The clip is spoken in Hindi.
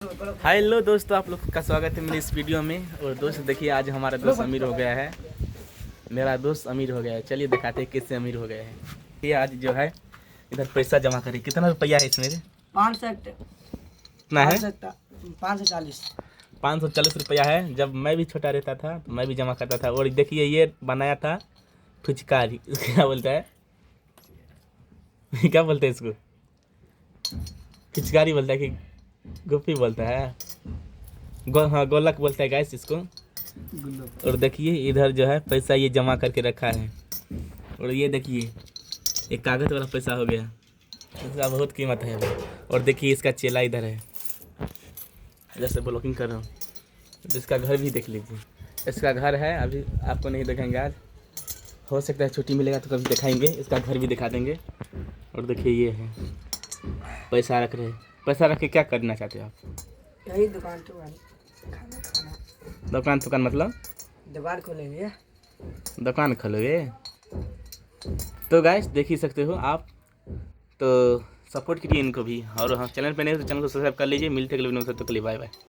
हेलो दोस्तों, आप लोग का स्वागत है मेरी इस वीडियो में। और दोस्त देखिए, आज हमारा दोस्त अमीर हो गया है। मेरा दोस्त अमीर हो गया है। चलिए दिखाते हैं किससे अमीर हो गया है। ये आज जो है इधर पैसा जमा करें। कितना रुपया है इसमें? 500 कितना है? 540 540 रुपया है। जब मैं भी छोटा रहता था तो मैं भी जमा करता था। और देखिए, ये बनाया था फुचकारी। क्या बोलता है? क्या बोलते हैं इसको? पिचकारी बोलता है कि गुप्पी बोलता है? हाँ, गोलक बोलता है गाइस इसको। और देखिए, इधर जो है पैसा ये जमा करके रखा है। और ये देखिए, एक कागज वाला पैसा हो गया। इसका बहुत कीमत है अभी। और देखिए, इसका चेला इधर है, जैसे ब्लॉकिंग कर रहा हूँ। इसका घर भी देख लीजिए। इसका घर है, अभी आपको नहीं दिखाएंगे आज। हो सकता है छुट्टी मिलेगा तो कभी दिखाएंगे। इसका घर भी दिखा देंगे। और देखिए, ये है पैसा रख रहे। पैसा रख के क्या करना चाहते हो आप? यही दुकान तो खाना दुकान मतलब दुकान खोलेंगे। दुकान खोलोगे? तो गाइस देख ही सकते हो आप। तो सपोर्ट कीजिए इनको भी। और हाँ, चैनल पे नहीं हो तो चैनल को सब्सक्राइब कर लीजिए। मिलते हैं अगले वीडियो में। तब तक के लिए बाय बाय।